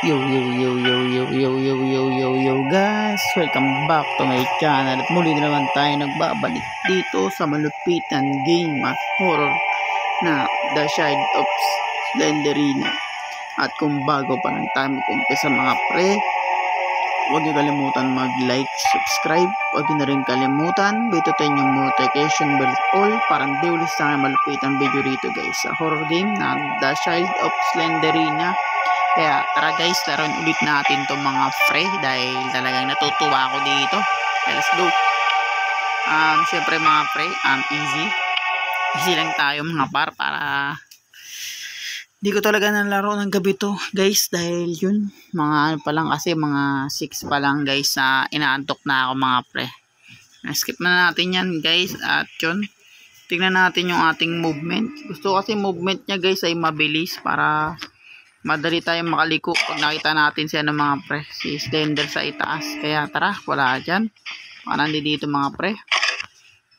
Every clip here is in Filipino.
Yo yo yo yo yo yo yo yo yo yo guys, welcome back to my channel at muli na naman tayo nagbabalik dito sa malupitan game at horror na The Shade of Slenderina. At kung bago pa lang tayo mag-umpisa mga pre, huwag niyo kalimutan mag-like, subscribe, huwag niyo na rin kalimutan bitutin yung notification bell all para hindi ulit sa malupitan video rito guys sa horror game na The Shade of Slenderina. Kaya tara guys, laruin ulit natin to mga pre dahil talagang natutuwa ako dito. Okay, let's go. Syempre mga pre, easy lang tayo mga par para di ko talaga nalaro ng gabi to guys dahil yun mga ano pa lang kasi mga 6 pa lang guys na inaantok na ako mga pre. Skip na natin yan guys at yun tingnan natin yung ating movement. Gusto kasi movement nya guys ay mabilis para madali tayong makaliko pag nakita natin siya ng mga pre, si Slender sa itaas. Kaya tara, wala dyan. Parang dito mga pre.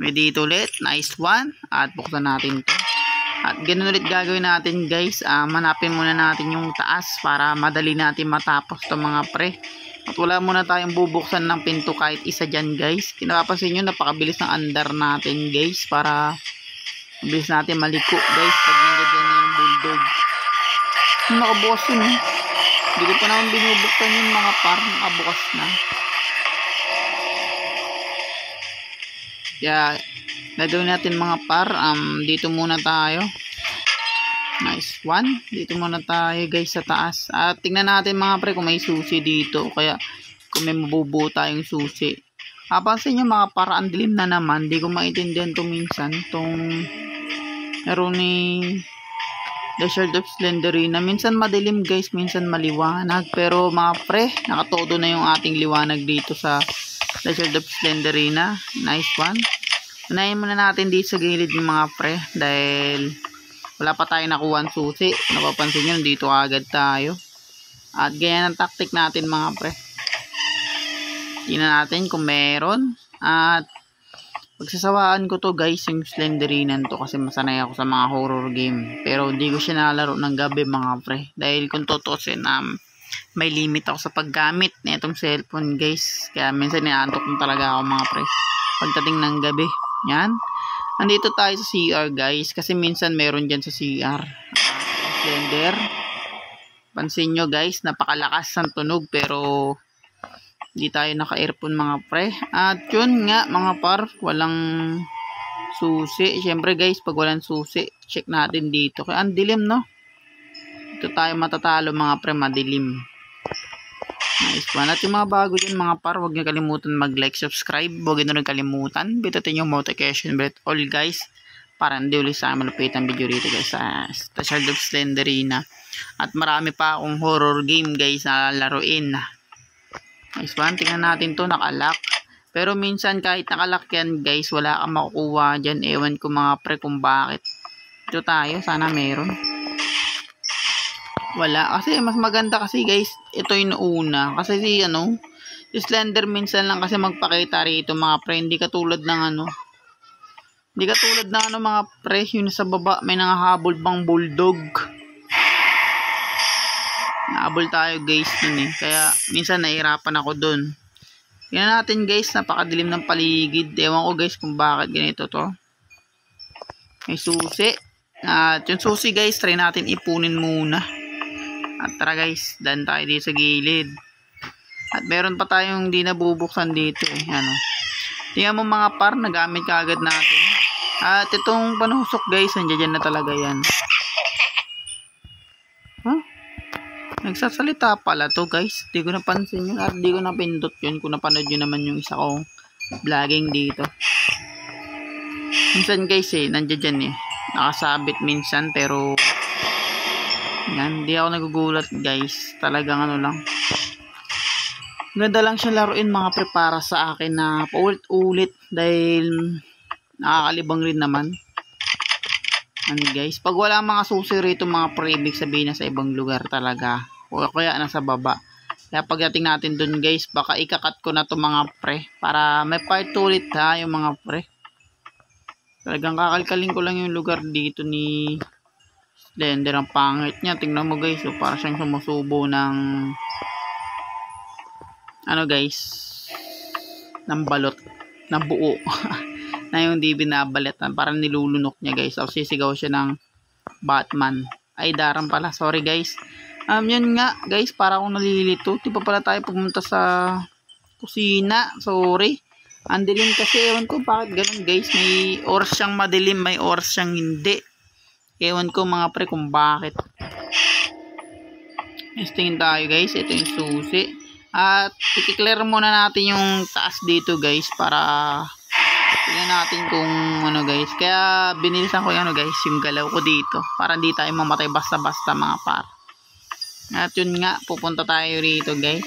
May dito ulit, nice one. At buksan natin to. At ganun ulit gagawin natin guys. Manapin muna natin yung taas para madali natin matapos to mga pre. At wala muna tayong bubuksan ng pinto kahit isa dyan guys. Kinapapansin nyo, napakabilis ng andar natin guys para mabilis natin maliko guys pag nandiyan yung bulldog. Nakabukas yun eh. Hindi ko pa naman binubuksan yung mga par. Nakabukas na. Kaya gagawin natin mga par. Dito muna tayo. Nice one. Dito muna tayo guys sa taas. At tingnan natin mga pre kung may susi dito. Kaya kung may mabubuo tayong susi. Kapansin nyo mga par, ang dilim na naman. Hindi ko maintindihan to minsan. Itong meron ni The Shade of Slenderina. Minsan madilim guys, minsan maliwanag. Pero mga pre, nakatodo na yung ating liwanag dito sa The Shade of Slenderina. Nice one. Unahin muna natin dito sa gilid yung mga pre. Dahil wala pa tayo nakuha ang susi. Napapansin nyo, dito agad tayo. At ganyan ang tactic natin mga pre. Tingnan natin kung meron. At pagsasawaan ko to guys yung Slenderinan to kasi masanay ako sa mga horror game. Pero hindi ko siya nalaro ng gabi mga pre. Dahil kung tutusin may limit ako sa paggamit na itong cellphone guys. Kaya minsan inaantok na talaga ako mga pre pagdating ng gabi. Yan. Nandito tayo sa CR guys. Kasi minsan meron dyan sa CR. Slender. Pansin nyo guys, napakalakas ng tunog pero hindi tayo naka-earphone mga pre. At yun nga mga par, walang susi. Siyempre guys, pag walang susi, check natin dito. Kaya ang dilim no. Ito tayo matatalo mga pre, madilim. Nice one. At yung mga bago dyan mga par, huwag nyo kalimutan mag-like, subscribe. Huwag nyo rin kalimutan. Bitutin yung notification bell all guys. Para hindi ulit sa malupit ang video rito guys sa The Shade of Slenderina. At marami pa akong horror game guys na laruin. Nice one. Tingnan natin to, nakalock. Pero minsan kahit nakalock yan guys, wala kang makukuha dyan. Ewan ko mga pre kung bakit. Ito tayo, sana meron. Wala. Kasi mas maganda kasi guys, ito yung una. Kasi si Slender minsan lang kasi magpakita rito mga pre. Hindi katulad ng Hindi katulad ng mga pre, yung sa baba may nangahabol bang bulldog. Naabol tayo guys dun eh. Kaya minsan nahihirapan ako dun. Tingnan natin guys, napakadilim ng paligid. Ewan ko guys kung bakit ganito to. May susi. At yung susi guys, try natin ipunin muna. At tara guys, dan tayo dito sa gilid. At meron pa tayong hindi nabubuksan dito eh. Tingnan mo mga par, nagamit ka agad natin. At itong panusok guys, nandiyan na talaga yan. Nagsasalita pala to guys. Di ko napansin yun at di ko napindot yun. Kung napanood nyo naman yung isa kong vlogging dito. Minsan guys nandiyan dyan eh. Nakasabit minsan pero yan, di ako nagugulat guys. Talagang lang. Ganda lang siya laruin mga pre para sa akin na paulit-ulit. Dahil nakakalibang rin naman. Guys, pag wala mga susi rito mga pre, ibig sabihin na sa ibang lugar talaga o kaya nasa baba. Kaya pagdating natin dun guys, baka ikakat ko na to mga pre para may part ulit ha yung mga pre. Talagang kakalkalin ko lang yung lugar dito ni Slender ang pangit niya. Tingnan mo guys. So, para siyang sumusubo ng ano guys, ng balot na buo na yung di binabalitan. Parang nilulunok niya guys. So, sisigaw siya ng Batman. Ay, daran pala. Sorry guys. Yun nga guys. Para akong nalilito. Di pa pala tayo pumunta sa kusina. Sorry. Ang dilim kasi, ewan ko bakit ganun guys. May oras siyang madilim, may oras siyang hindi. Ewan ko mga pre kung bakit. Tingin tayo guys. Ito yung susi. At i-clear muna natin yung taas dito guys. Para tingnan natin kung ano guys. Kaya binilisan ko yung ano guys, yung galaw ko dito. Para hindi tayo mamatay basta-basta mga par. At yun nga, pupunta tayo rito guys.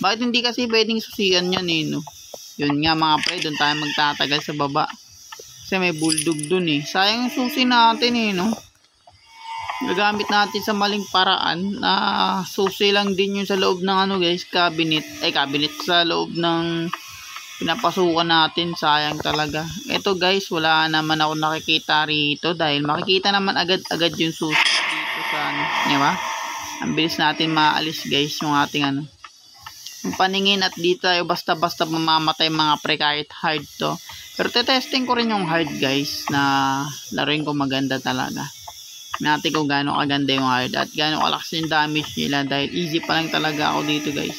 Bakit hindi kasi pwedeng susian yan eh no? Yun nga mga pre, doon tayo magtatagal sa baba. Kasi may bulldog dun eh. Sayang yung susi natin eh, no? Gagamit natin sa maling paraan. Susi lang din yung sa loob ng ano guys, cabinet. Ay, cabinet sa loob ng pinapasukan natin. Sayang talaga. Ito guys, wala naman ako nakikita rito. Dahil makikita naman agad-agad yung susi dito sa ano. Di ba? Ang bilis natin maalis guys yung ating ano. Yung paningin at dito tayo basta-basta mamamatay mga pre kahit hard to. Pero testing ko rin yung hard guys na laruin ko maganda talaga. Natin kung gaano kaganda yung hard at gaano kalakas yung damage nila dahil easy pa lang talaga ako dito guys.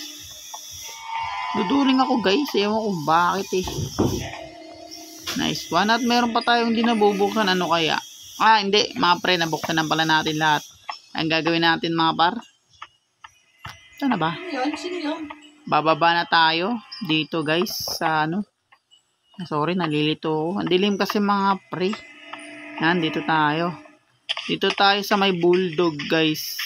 Duduling ako guys. Ewan ko bakit eh. Nice one. At meron pa tayong hindi nabubuksan. Ano kaya? Hindi. Mga pre, nabuksan na pala natin lahat. Ang gagawin natin mga par. Saan na ba? Bababa na tayo dito guys sa ano. Sorry, nalilito ako. Ang dilim kasi mga pre. Yan, dito tayo. Dito tayo sa may bulldog guys.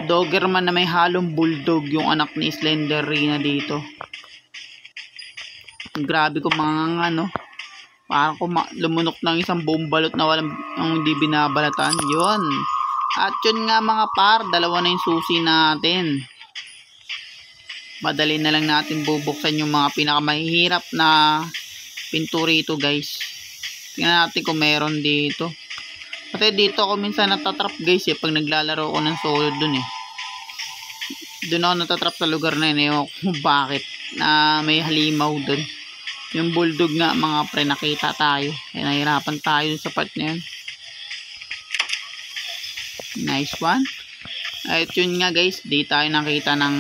Doberman na may halong bulldog yung anak ni Slenderina dito. Grabe ko mga ano. Parang ko lumunok ng isang buong balot na walang hindi binabalatan. Yun. At yun nga mga par, dalawa na yung susi natin. Madali na lang natin bubuksan yung mga pinakamahihirap na pinto rito guys. Tingnan natin kung meron dito. Kasi dito ako minsan natatrap guys eh. Pag naglalaro ko ng solo dun eh. Dun ako natatrap sa lugar na yun. Ewan ko bakit. Na may halimaw dun. Yung bulldog nga mga pre, nakita tayo. Kaya nahirapan tayo sa part na yun. Nice one. At yun nga guys, di tayo nakita ng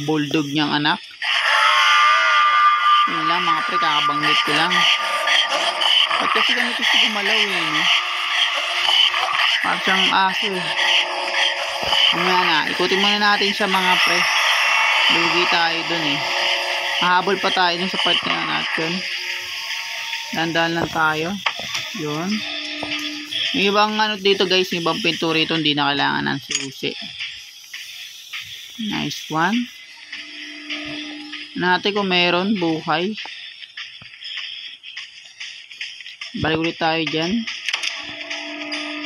bulldog niyang anak. Yun lang mga pre, kakabanggit ko lang. At kasi ganito siya gumalaw eh, no? Parang siyang aso eh. Mamaya na, ikutin muna natin siya mga pre. Lugi tayo dun eh. Mahabol pa tayo dun sa part na natin. Dandan lang tayo. Yun. Yung ibang ano dito guys, yung ibang pinto rito hindi na kailangan ng susi. Nice one. Natin kung meron buhay. Balik ulit tayo dyan.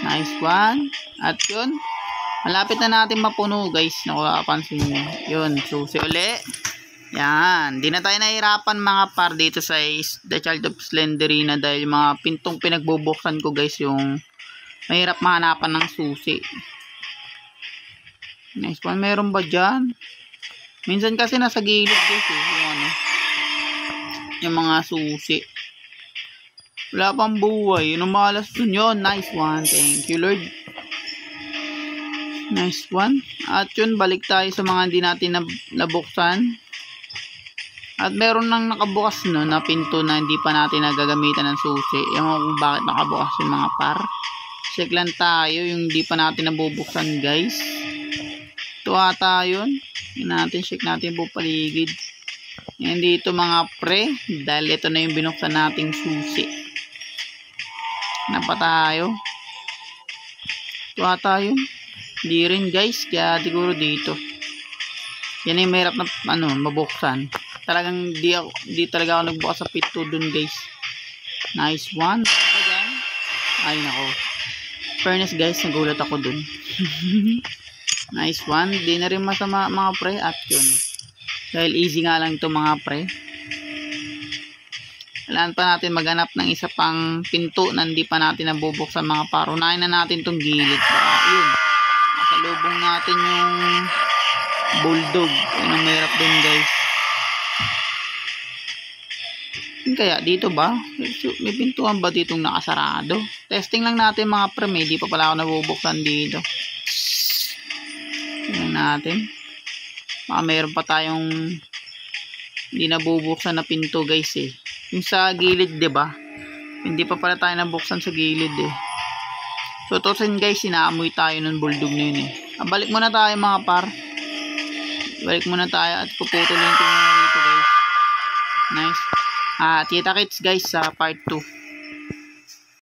Nice one. At yun, malapit na natin mapuno guys. Nakupansin nyo. Yun, susi uli. Yan. Di na tayo nahirapan mga par dito sa The Child of Slenderina dahil mga pintong pinagbubuksan ko guys yung mahirap mahanapan ng susi. Nice one. Meron ba dyan? Minsan kasi nasa gilid guys eh. Yung ano. Yung mga susi. Wala pang buhay. Yung umalas dun yun. Nice one. Thank you Lord. Nice one. At yun, balik tayo sa mga hindi natin nabuksan. At meron nang nakabukas no, na pinto na hindi pa natin nagagamitan ng susi. Yung kung bakit nakabukas yung mga par. Check lang tayo yung hindi pa natin nabubuksan guys. Ito ata yun. Yan natin, check natin po paligid. Yan dito mga pre. Dahil ito na yung binuksan nating susi. Napa tayo. Ito ata yun. Hindi rin guys. Kaya siguro dito. Yan yung mahirap na ano, mabuksan. Talagang di talaga ako nagbukas sa pinto dun guys. Nice one. Ay nako. Fairness guys, nagulat ako dun. Nice one. Di na rin masama mga pre. At yun. Dahil easy nga lang ito mga pre. Kailangan pa natin maghanap ng isa pang pinto na hindi pa natin nabubuksan mga par. Unahin na natin tong gilid. Yun. Nasalubong natin yung bulldog. Yun ang mahirap dun guys. Kaya dito ba? May pintuan ba ditong nakasarado? Testing lang natin mga pre. Hindi pa pala ako nabubuksan dito. Tingnan natin. Baka mayroon pa tayong hindi nabubuksan na pinto guys eh. Yung sa gilid, 'di ba? Hindi pa pala tayo nabuksan sa gilid eh. So tusin guys, sinaamoy tayo ng bulldog na yun eh. Balik muna tayo mga par. Balik muna tayo at puputulin ko muna dito guys. Nice. Kita-kits guys sa part 2.